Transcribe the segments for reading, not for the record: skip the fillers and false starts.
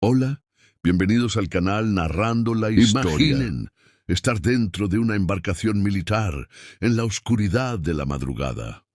Hola, bienvenidos al canal Narrando la Historia. Imaginen estar dentro de una embarcación militar en la oscuridad de la madrugada.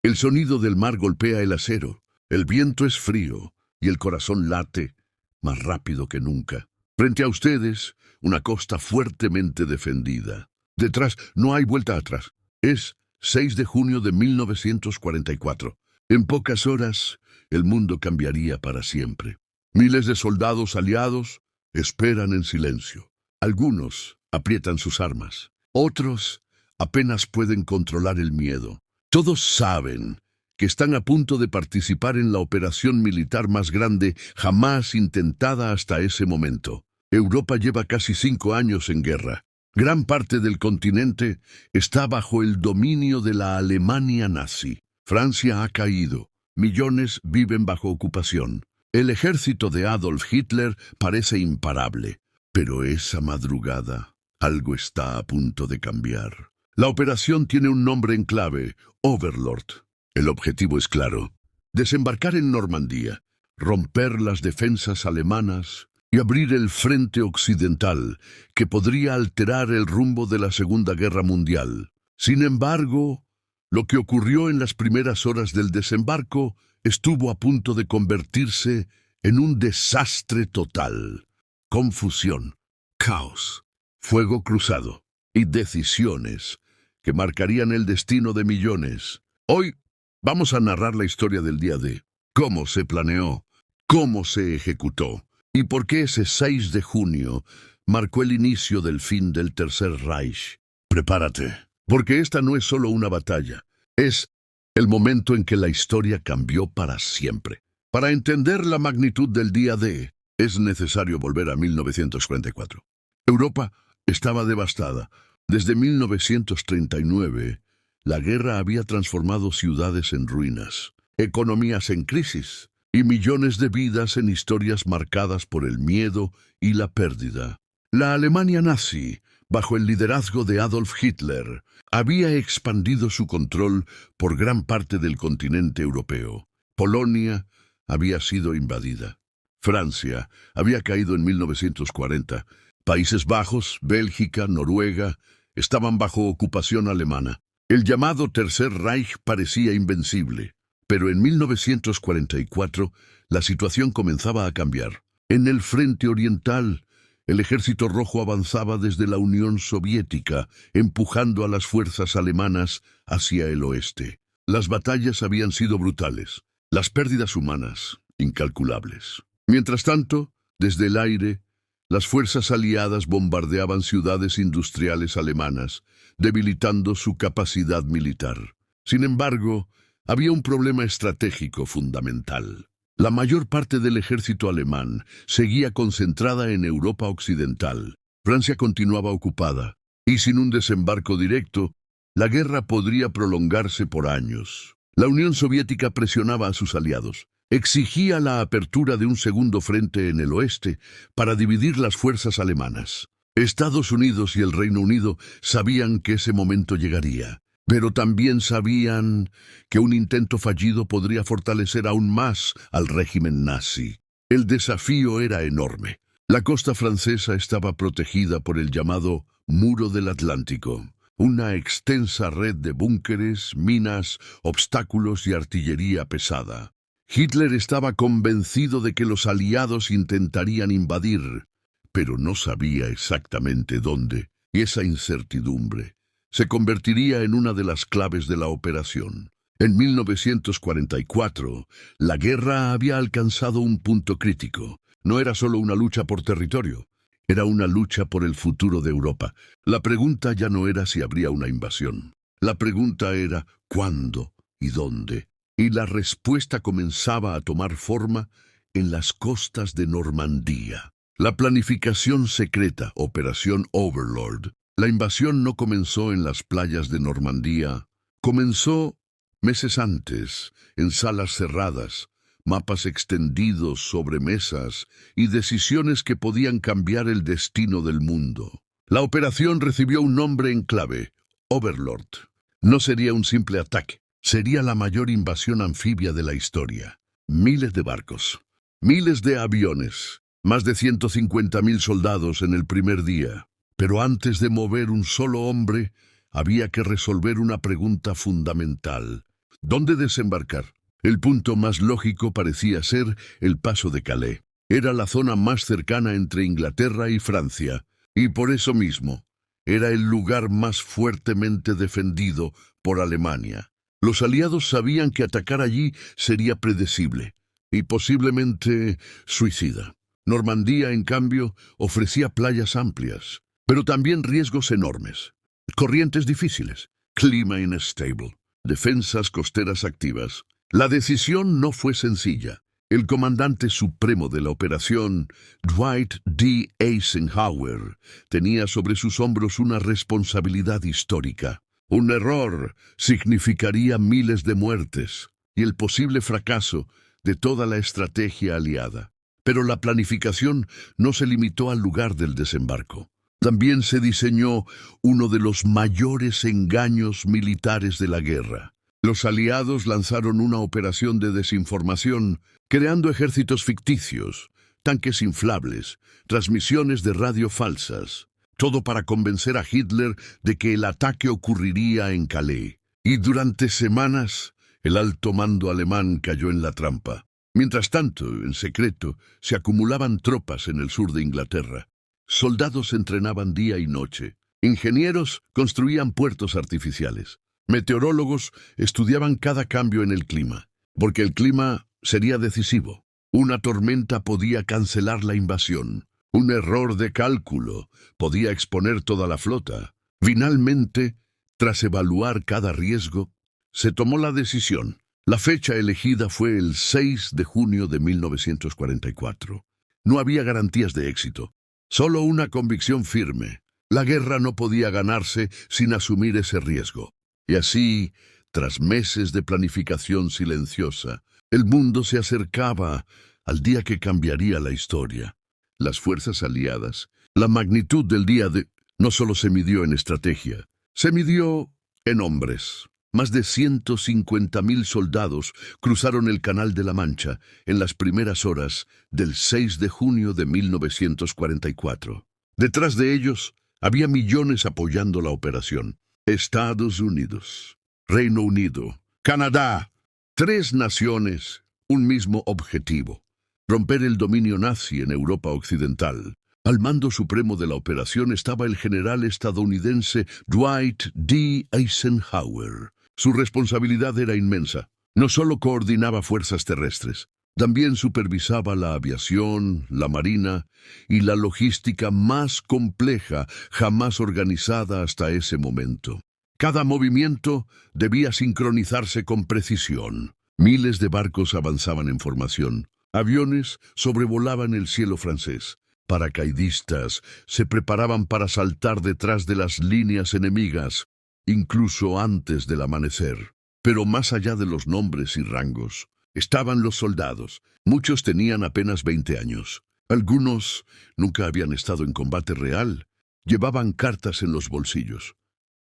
El sonido del mar golpea el acero, el viento es frío y el corazón late más rápido que nunca. Frente a ustedes, una costa fuertemente defendida. Detrás no hay vuelta atrás. Es 6 de junio de 1944. En pocas horas, el mundo cambiaría para siempre. Miles de soldados aliados esperan en silencio. Algunos aprietan sus armas. Otros apenas pueden controlar el miedo. Todos saben que están a punto de participar en la operación militar más grande jamás intentada hasta ese momento. Europa lleva casi 5 años en guerra. Gran parte del continente está bajo el dominio de la Alemania nazi. Francia ha caído. Millones viven bajo ocupación. El ejército de Adolf Hitler parece imparable, pero esa madrugada algo está a punto de cambiar. La operación tiene un nombre en clave, Overlord. El objetivo es claro: desembarcar en Normandía, romper las defensas alemanas y abrir el frente occidental, que podría alterar el rumbo de la Segunda Guerra Mundial. Sin embargo, lo que ocurrió en las primeras horas del desembarco estuvo a punto de convertirse en un desastre total. Confusión, caos, fuego cruzado y decisiones que marcarían el destino de millones. Hoy vamos a narrar la historia del día D, cómo se planeó, cómo se ejecutó y por qué ese 6 de junio marcó el inicio del fin del Tercer Reich. Prepárate, porque esta no es solo una batalla, es el momento en que la historia cambió para siempre. Para entender la magnitud del día D, es necesario volver a 1944. Europa estaba devastada. Desde 1939, la guerra había transformado ciudades en ruinas, economías en crisis y millones de vidas en historias marcadas por el miedo y la pérdida. La Alemania nazi, bajo el liderazgo de Adolf Hitler, había expandido su control por gran parte del continente europeo. Polonia había sido invadida. Francia había caído en 1940. Países Bajos, Bélgica, Noruega estaban bajo ocupación alemana. El llamado Tercer Reich parecía invencible, pero en 1944 la situación comenzaba a cambiar. En el frente oriental, el Ejército Rojo avanzaba desde la Unión Soviética, empujando a las fuerzas alemanas hacia el oeste. Las batallas habían sido brutales, las pérdidas humanas incalculables. Mientras tanto, desde el aire, las fuerzas aliadas bombardeaban ciudades industriales alemanas, debilitando su capacidad militar. Sin embargo, había un problema estratégico fundamental. La mayor parte del ejército alemán seguía concentrada en Europa Occidental. Francia continuaba ocupada, y sin un desembarco directo, la guerra podría prolongarse por años. La Unión Soviética presionaba a sus aliados. Exigía la apertura de un segundo frente en el oeste para dividir las fuerzas alemanas. Estados Unidos y el Reino Unido sabían que ese momento llegaría, pero también sabían que un intento fallido podría fortalecer aún más al régimen nazi. El desafío era enorme. La costa francesa estaba protegida por el llamado Muro del Atlántico, una extensa red de búnkeres, minas, obstáculos y artillería pesada. Hitler estaba convencido de que los aliados intentarían invadir, pero no sabía exactamente dónde, y esa incertidumbre se convertiría en una de las claves de la operación. En 1944, la guerra había alcanzado un punto crítico. No era solo una lucha por territorio, era una lucha por el futuro de Europa. La pregunta ya no era si habría una invasión. La pregunta era ¿cuándo y dónde? Y la respuesta comenzaba a tomar forma en las costas de Normandía. La planificación secreta, Operación Overlord. La invasión no comenzó en las playas de Normandía. Comenzó meses antes, en salas cerradas, mapas extendidos sobre mesas y decisiones que podían cambiar el destino del mundo. La operación recibió un nombre en clave, Overlord. No sería un simple ataque. Sería la mayor invasión anfibia de la historia. Miles de barcos, Miles de aviones, más de 150.000 soldados en el primer día. Pero antes de mover un solo hombre, había que resolver una pregunta fundamental. ¿Dónde desembarcar? El punto más lógico parecía ser el paso de Calais. Era la zona más cercana entre Inglaterra y Francia, y por eso mismo, era el lugar más fuertemente defendido por Alemania. Los aliados sabían que atacar allí sería predecible y posiblemente suicida. Normandía, en cambio, ofrecía playas amplias, pero también riesgos enormes. Corrientes difíciles, clima inestable, defensas costeras activas. La decisión no fue sencilla. El comandante supremo de la operación, Dwight D. Eisenhower, tenía sobre sus hombros una responsabilidad histórica. Un error significaría miles de muertes y el posible fracaso de toda la estrategia aliada. Pero la planificación no se limitó al lugar del desembarco. También se diseñó uno de los mayores engaños militares de la guerra. Los aliados lanzaron una operación de desinformación, creando ejércitos ficticios, tanques inflables, transmisiones de radio falsas, todo para convencer a Hitler de que el ataque ocurriría en Calais. Y durante semanas, el alto mando alemán cayó en la trampa. Mientras tanto, en secreto, se acumulaban tropas en el sur de Inglaterra. Soldados entrenaban día y noche. Ingenieros construían puertos artificiales. Meteorólogos estudiaban cada cambio en el clima, porque el clima sería decisivo. Una tormenta podía cancelar la invasión. Un error de cálculo podía exponer toda la flota. Finalmente, tras evaluar cada riesgo, se tomó la decisión. La fecha elegida fue el 6 de junio de 1944. No había garantías de éxito, solo una convicción firme. La guerra no podía ganarse sin asumir ese riesgo. Y así, tras meses de planificación silenciosa, el mundo se acercaba al día que cambiaría la historia. Las fuerzas aliadas, la magnitud del día de no solo se midió en estrategia, se midió en hombres. Más de 150.000 soldados cruzaron el Canal de la Mancha en las primeras horas del 6 de junio de 1944. Detrás de ellos había millones apoyando la operación. Estados Unidos, Reino Unido, Canadá, 3 naciones, un mismo objetivo: romper el dominio nazi en Europa Occidental. Al mando supremo de la operación estaba el general estadounidense Dwight D. Eisenhower. Su responsabilidad era inmensa. No solo coordinaba fuerzas terrestres, también supervisaba la aviación, la marina y la logística más compleja jamás organizada hasta ese momento. Cada movimiento debía sincronizarse con precisión. Miles de barcos avanzaban en formación. Aviones sobrevolaban el cielo francés. Paracaidistas se preparaban para saltar detrás de las líneas enemigas, incluso antes del amanecer. Pero más allá de los nombres y rangos, estaban los soldados. Muchos tenían apenas 20 años. Algunos nunca habían estado en combate real. Llevaban cartas en los bolsillos,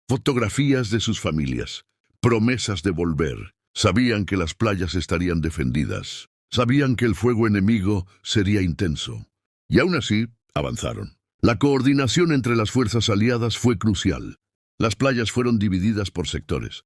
fotografías de sus familias, promesas de volver. Sabían que las playas estarían defendidas. Sabían que el fuego enemigo sería intenso. Y aún así, avanzaron. La coordinación entre las fuerzas aliadas fue crucial. Las playas fueron divididas por sectores.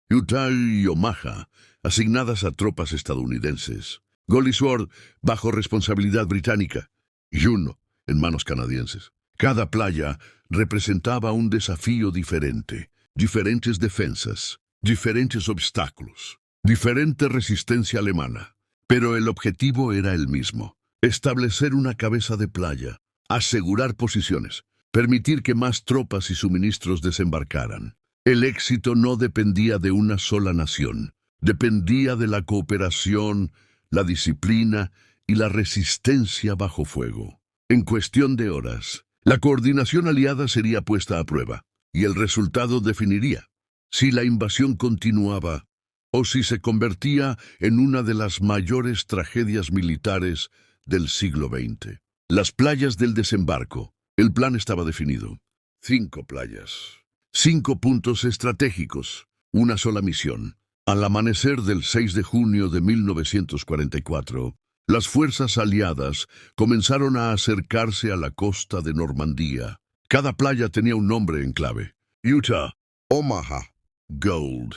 Utah y Omaha, asignadas a tropas estadounidenses. Gully Sword, bajo responsabilidad británica. Juno, en manos canadienses. Cada playa representaba un desafío diferente. Diferentes defensas, diferentes obstáculos, diferente resistencia alemana. Pero el objetivo era el mismo: establecer una cabeza de playa, asegurar posiciones, permitir que más tropas y suministros desembarcaran. El éxito no dependía de una sola nación, dependía de la cooperación, la disciplina y la resistencia bajo fuego. En cuestión de horas, la coordinación aliada sería puesta a prueba, y el resultado definiría si la invasión continuaba o si se convertía en una de las mayores tragedias militares del siglo XX. Las playas del desembarco. El plan estaba definido. 5 playas. 5 puntos estratégicos. Una sola misión. Al amanecer del 6 de junio de 1944, Las fuerzas aliadas comenzaron a acercarse a la costa de Normandía. Cada playa tenía un nombre en clave: Utah, Omaha, Gold,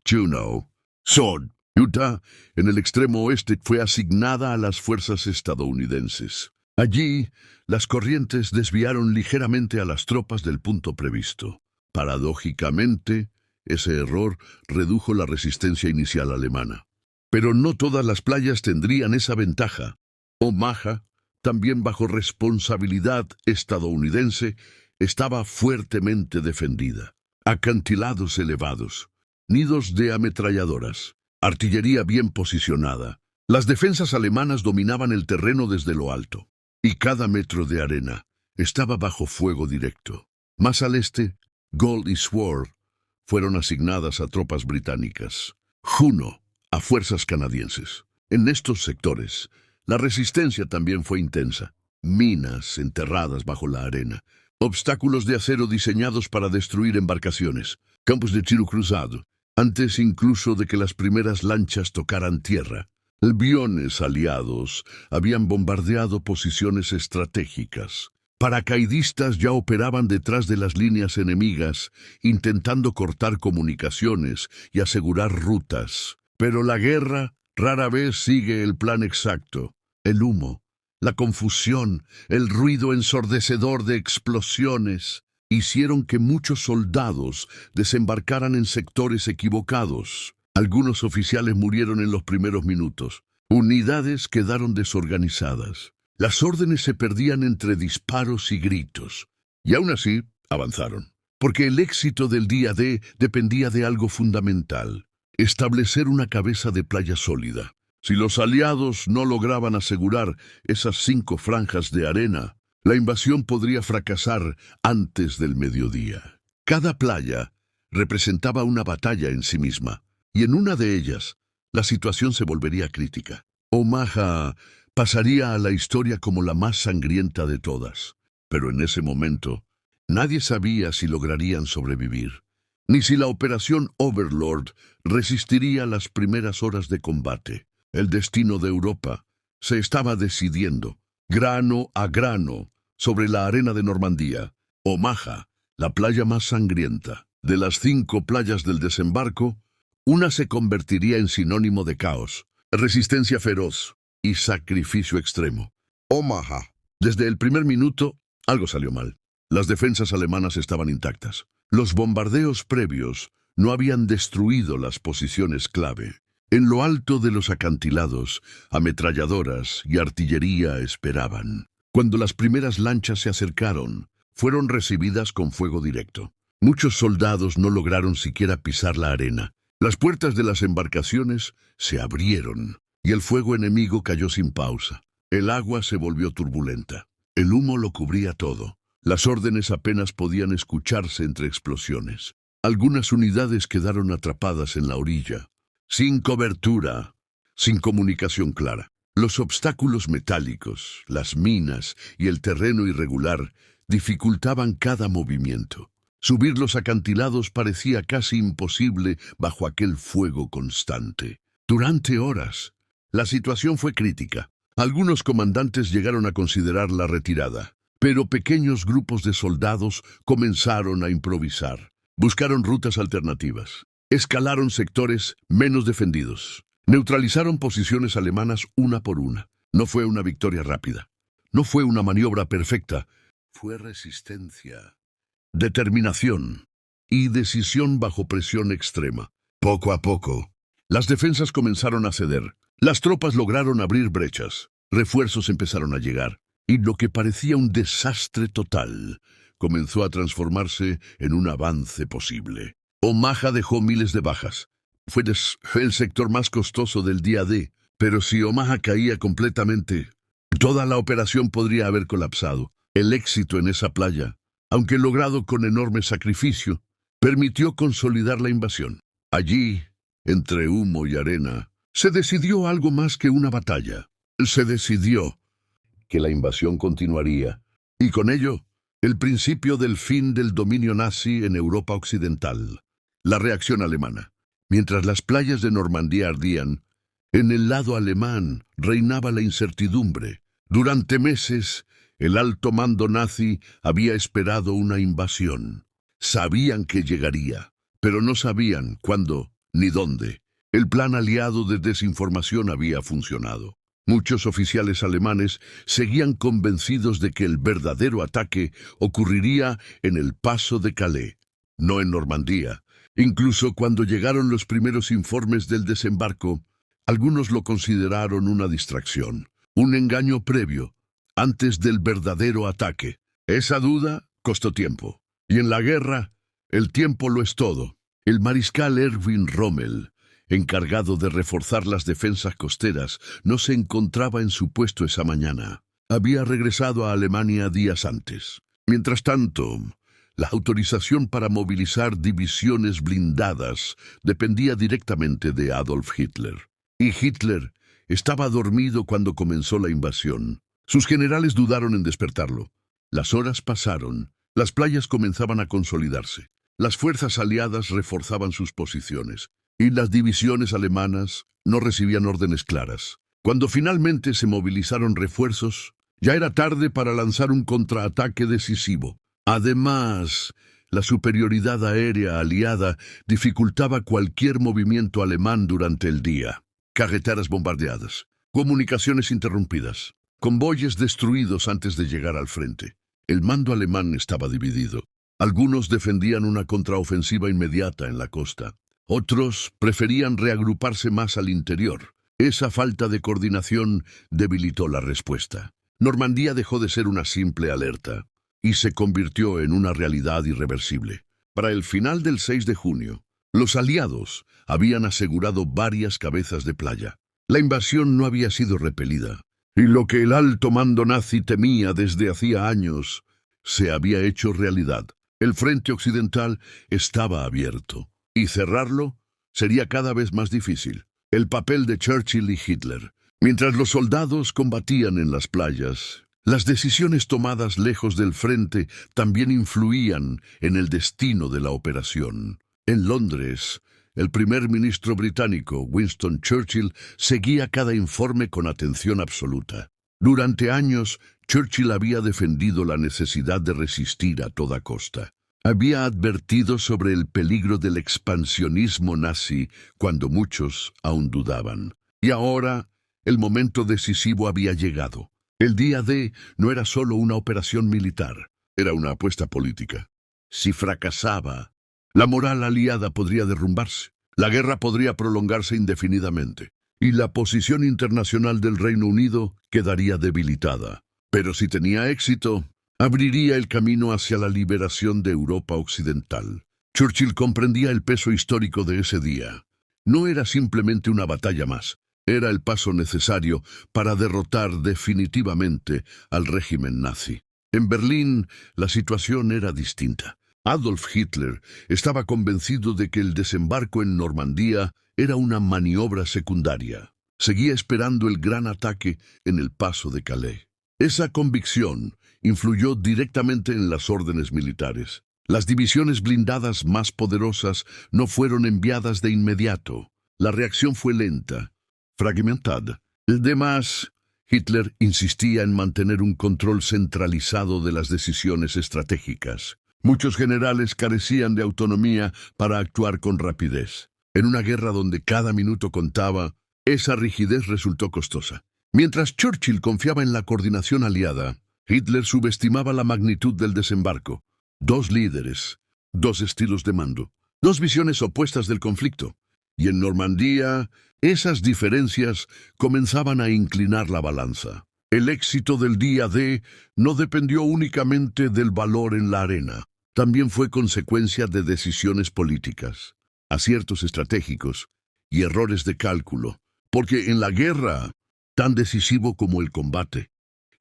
Juno, Sword. Utah, en el extremo oeste, fue asignada a las fuerzas estadounidenses. Allí, las corrientes desviaron ligeramente a las tropas del punto previsto. Paradójicamente, ese error redujo la resistencia inicial alemana. Pero no todas las playas tendrían esa ventaja. Omaha, también bajo responsabilidad estadounidense, estaba fuertemente defendida. Acantilados elevados, nidos de ametralladoras, artillería bien posicionada. Las defensas alemanas dominaban el terreno desde lo alto, y cada metro de arena estaba bajo fuego directo. Más al este, Gold y Sword fueron asignadas a tropas británicas. Juno a fuerzas canadienses. En estos sectores, la resistencia también fue intensa. Minas enterradas bajo la arena, obstáculos de acero diseñados para destruir embarcaciones, campos de tiro cruzado, antes incluso de que las primeras lanchas tocaran tierra. Aviones aliados habían bombardeado posiciones estratégicas. Paracaidistas ya operaban detrás de las líneas enemigas, intentando cortar comunicaciones y asegurar rutas. Pero la guerra rara vez sigue el plan exacto. El humo, la confusión, el ruido ensordecedor de explosiones hicieron que muchos soldados desembarcaran en sectores equivocados. Algunos oficiales murieron en los primeros minutos. Unidades quedaron desorganizadas. Las órdenes se perdían entre disparos y gritos. Y aún así, avanzaron. Porque el éxito del día D dependía de algo fundamental: establecer una cabeza de playa sólida. Si los aliados no lograban asegurar esas 5 franjas de arena, la invasión podría fracasar antes del mediodía. Cada playa representaba una batalla en sí misma, y en una de ellas, la situación se volvería crítica. Omaha pasaría a la historia como la más sangrienta de todas, pero en ese momento, nadie sabía si lograrían sobrevivir, ni si la operación Overlord resistiría las primeras horas de combate. El destino de Europa se estaba decidiendo, grano a grano, sobre la arena de Normandía. Omaha, la playa más sangrienta. De las 5 playas del desembarco, una se convertiría en sinónimo de caos, resistencia feroz y sacrificio extremo. Omaha. Desde el primer minuto, algo salió mal. Las defensas alemanas estaban intactas. Los bombardeos previos no habían destruido las posiciones clave. En lo alto de los acantilados, ametralladoras y artillería esperaban. Cuando las primeras lanchas se acercaron, fueron recibidas con fuego directo. Muchos soldados no lograron siquiera pisar la arena. Las puertas de las embarcaciones se abrieron y el fuego enemigo cayó sin pausa. El agua se volvió turbulenta. El humo lo cubría todo. Las órdenes apenas podían escucharse entre explosiones. Algunas unidades quedaron atrapadas en la orilla, sin cobertura, sin comunicación clara. Los obstáculos metálicos, las minas y el terreno irregular dificultaban cada movimiento. Subir los acantilados parecía casi imposible bajo aquel fuego constante. Durante horas, la situación fue crítica. Algunos comandantes llegaron a considerar la retirada, pero pequeños grupos de soldados comenzaron a improvisar. Buscaron rutas alternativas. Escalaron sectores menos defendidos. Neutralizaron posiciones alemanas una por una. No fue una victoria rápida. No fue una maniobra perfecta. Fue resistencia, determinación y decisión bajo presión extrema. Poco a poco, las defensas comenzaron a ceder. Las tropas lograron abrir brechas. Refuerzos empezaron a llegar. Y lo que parecía un desastre total comenzó a transformarse en un avance posible. Omaha dejó miles de bajas. Fue el sector más costoso del día D, pero si Omaha caía completamente, toda la operación podría haber colapsado. El éxito en esa playa, aunque logrado con enorme sacrificio, permitió consolidar la invasión. Allí, entre humo y arena, se decidió algo más que una batalla. Se decidió que la invasión continuaría, y con ello, el principio del fin del dominio nazi en Europa occidental. La reacción alemana. Mientras las playas de Normandía ardían, En el lado alemán reinaba la incertidumbre. Durante meses, el alto mando nazi había esperado una invasión. Sabían que llegaría, pero no sabían cuándo ni dónde. El plan aliado de desinformación había funcionado. Muchos oficiales alemanes seguían convencidos de que el verdadero ataque ocurriría en el paso de Calais, no en Normandía. Incluso cuando llegaron los primeros informes del desembarco, algunos lo consideraron una distracción, un engaño previo, antes del verdadero ataque. Esa duda costó tiempo. Y en la guerra, el tiempo lo es todo. El mariscal Erwin Rommel, encargado de reforzar las defensas costeras, no se encontraba en su puesto esa mañana. Había regresado a Alemania días antes. Mientras tanto, la autorización para movilizar divisiones blindadas dependía directamente de Adolf Hitler. Y Hitler estaba dormido cuando comenzó la invasión. Sus generales dudaron en despertarlo. Las horas pasaron. Las playas comenzaban a consolidarse. Las fuerzas aliadas reforzaban sus posiciones. Y las divisiones alemanas no recibían órdenes claras. Cuando finalmente se movilizaron refuerzos, ya era tarde para lanzar un contraataque decisivo. Además, la superioridad aérea aliada dificultaba cualquier movimiento alemán durante el día. Carreteras bombardeadas, comunicaciones interrumpidas, convoyes destruidos antes de llegar al frente. El mando alemán estaba dividido. Algunos defendían una contraofensiva inmediata en la costa. Otros preferían reagruparse más al interior. Esa falta de coordinación debilitó la respuesta. Normandía dejó de ser una simple alerta y se convirtió en una realidad irreversible. Para el final del 6 de junio, los aliados habían asegurado varias cabezas de playa. La invasión no había sido repelida, y lo que el alto mando nazi temía desde hacía años se había hecho realidad. El frente occidental estaba abierto, y cerrarlo sería cada vez más difícil. El papel de Churchill y Hitler. Mientras los soldados combatían en las playas, las decisiones tomadas lejos del frente también influían en el destino de la operación. En Londres, el primer ministro británico, Winston Churchill, seguía cada informe con atención absoluta. Durante años, Churchill había defendido la necesidad de resistir a toda costa. Había advertido sobre el peligro del expansionismo nazi cuando muchos aún dudaban. Y ahora, el momento decisivo había llegado. El día D no era solo una operación militar, era una apuesta política. Si fracasaba, la moral aliada podría derrumbarse, la guerra podría prolongarse indefinidamente, y la posición internacional del Reino Unido quedaría debilitada. Pero si tenía éxito, abriría el camino hacia la liberación de Europa Occidental. Churchill comprendía el peso histórico de ese día. No era simplemente una batalla más, era el paso necesario para derrotar definitivamente al régimen nazi. En Berlín, la situación era distinta. Adolf Hitler estaba convencido de que el desembarco en Normandía era una maniobra secundaria. Seguía esperando el gran ataque en el paso de Calais. Esa convicción influyó directamente en las órdenes militares. Las divisiones blindadas más poderosas no fueron enviadas de inmediato. La reacción fue lenta, fragmentada. Además, Hitler insistía en mantener un control centralizado de las decisiones estratégicas. Muchos generales carecían de autonomía para actuar con rapidez. En una guerra donde cada minuto contaba, esa rigidez resultó costosa. Mientras Churchill confiaba en la coordinación aliada, Hitler subestimaba la magnitud del desembarco. Dos líderes, dos estilos de mando, dos visiones opuestas del conflicto. Y en Normandía, esas diferencias comenzaban a inclinar la balanza. El éxito del día D no dependió únicamente del valor en la arena. También fue consecuencia de decisiones políticas, aciertos estratégicos y errores de cálculo. Porque en la guerra, tan decisivo como el combate,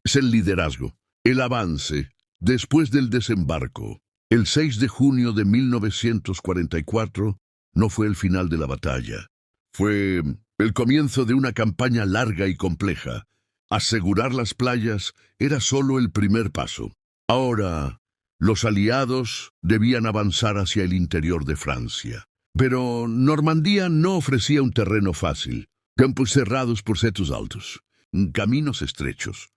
es el liderazgo, el avance, después del desembarco. El 6 de junio de 1944 no fue el final de la batalla. Fue el comienzo de una campaña larga y compleja. Asegurar las playas era solo el primer paso. Ahora, los aliados debían avanzar hacia el interior de Francia. Pero Normandía no ofrecía un terreno fácil. Campos cerrados por setos altos, caminos estrechos,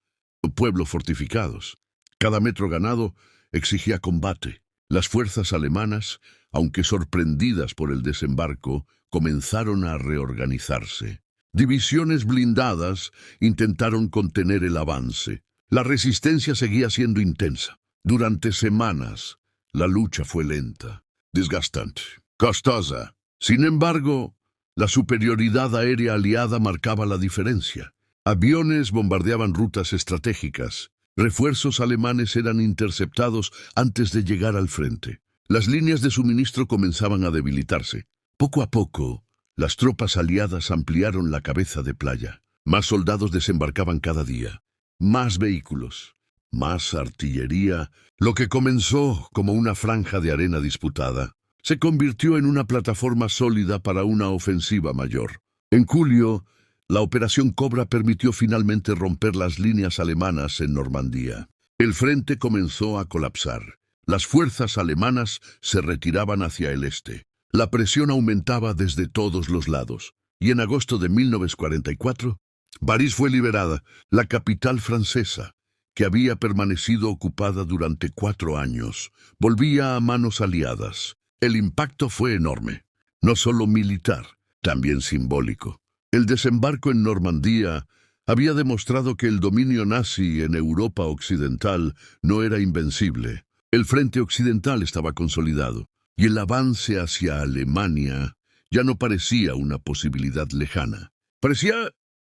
pueblos fortificados. Cada metro ganado exigía combate. Las fuerzas alemanas, aunque sorprendidas por el desembarco, comenzaron a reorganizarse. Divisiones blindadas intentaron contener el avance. La resistencia seguía siendo intensa. Durante semanas, la lucha fue lenta, desgastante, costosa. Sin embargo, la superioridad aérea aliada marcaba la diferencia. Aviones bombardeaban rutas estratégicas. Refuerzos alemanes eran interceptados antes de llegar al frente. Las líneas de suministro comenzaban a debilitarse. Poco a poco, las tropas aliadas ampliaron la cabeza de playa. Más soldados desembarcaban cada día. Más vehículos, más artillería. Lo que comenzó como una franja de arena disputada se convirtió en una plataforma sólida para una ofensiva mayor. En julio, la Operación Cobra permitió finalmente romper las líneas alemanas en Normandía. El frente comenzó a colapsar. Las fuerzas alemanas se retiraban hacia el este. La presión aumentaba desde todos los lados. Y en agosto de 1944, París fue liberada, la capital francesa, que había permanecido ocupada durante 4 años, volvía a manos aliadas. El impacto fue enorme, no solo militar, también simbólico. El desembarco en Normandía había demostrado que el dominio nazi en Europa occidental no era invencible. El frente occidental estaba consolidado, y el avance hacia Alemania ya no parecía una posibilidad lejana. Parecía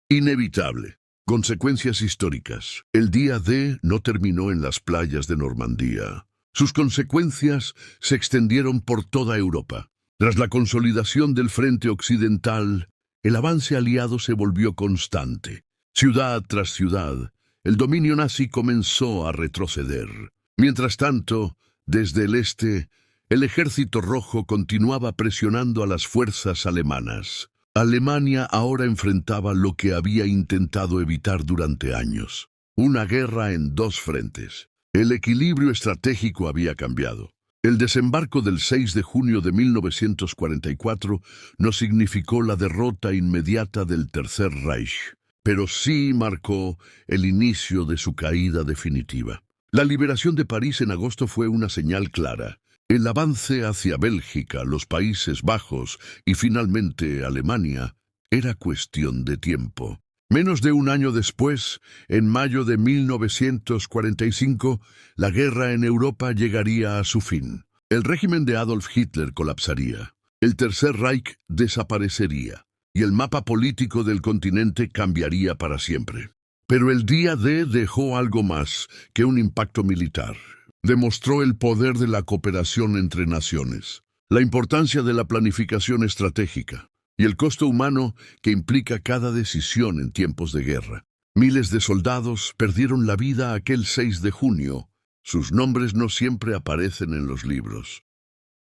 inevitable. Consecuencias históricas. El día D no terminó en las playas de Normandía. Sus consecuencias se extendieron por toda Europa. Tras la consolidación del frente occidental, el avance aliado se volvió constante. Ciudad tras ciudad, el dominio nazi comenzó a retroceder. Mientras tanto, desde el este, el Ejército Rojo continuaba presionando a las fuerzas alemanas. Alemania ahora enfrentaba lo que había intentado evitar durante años: una guerra en 2 frentes. El equilibrio estratégico había cambiado. El desembarco del 6 de junio de 1944 no significó la derrota inmediata del Tercer Reich, pero sí marcó el inicio de su caída definitiva. La liberación de París en agosto fue una señal clara. El avance hacia Bélgica, los Países Bajos y finalmente Alemania era cuestión de tiempo. Menos de un año después, en mayo de 1945, la guerra en Europa llegaría a su fin. El régimen de Adolf Hitler colapsaría, el Tercer Reich desaparecería y el mapa político del continente cambiaría para siempre. Pero el día D dejó algo más que un impacto militar. Demostró el poder de la cooperación entre naciones, la importancia de la planificación estratégica y el costo humano que implica cada decisión en tiempos de guerra. Miles de soldados perdieron la vida aquel 6 de junio. Sus nombres no siempre aparecen en los libros,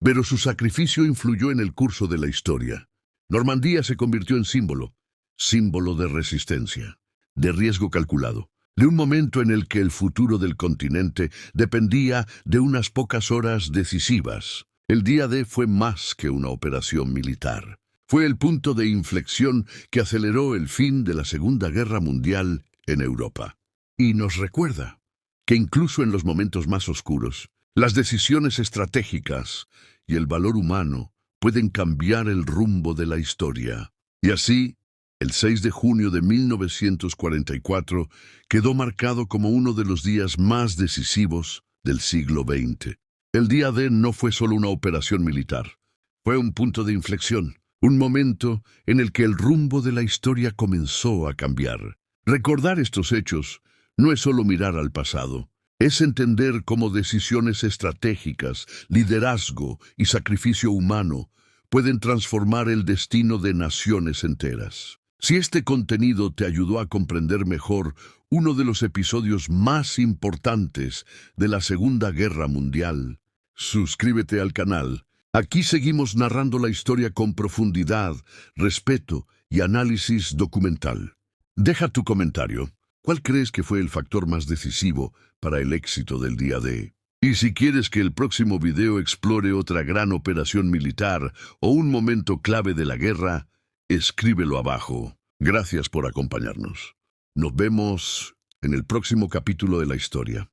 pero su sacrificio influyó en el curso de la historia. Normandía se convirtió en símbolo de resistencia, de riesgo calculado, de un momento en el que el futuro del continente dependía de unas pocas horas decisivas. El día D fue más que una operación militar. Fue el punto de inflexión que aceleró el fin de la Segunda Guerra Mundial en Europa. Y nos recuerda que incluso en los momentos más oscuros, las decisiones estratégicas y el valor humano pueden cambiar el rumbo de la historia. Y así, el 6 de junio de 1944 quedó marcado como uno de los días más decisivos del siglo XX. El día D no fue solo una operación militar, fue un punto de inflexión, un momento en el que el rumbo de la historia comenzó a cambiar. Recordar estos hechos no es solo mirar al pasado, es entender cómo decisiones estratégicas, liderazgo y sacrificio humano pueden transformar el destino de naciones enteras. Si este contenido te ayudó a comprender mejor uno de los episodios más importantes de la Segunda Guerra Mundial, suscríbete al canal. Aquí seguimos narrando la historia con profundidad, respeto y análisis documental. Deja tu comentario. ¿Cuál crees que fue el factor más decisivo para el éxito del día D? Y si quieres que el próximo video explore otra gran operación militar o un momento clave de la guerra, escríbelo abajo. Gracias por acompañarnos. Nos vemos en el próximo capítulo de la historia.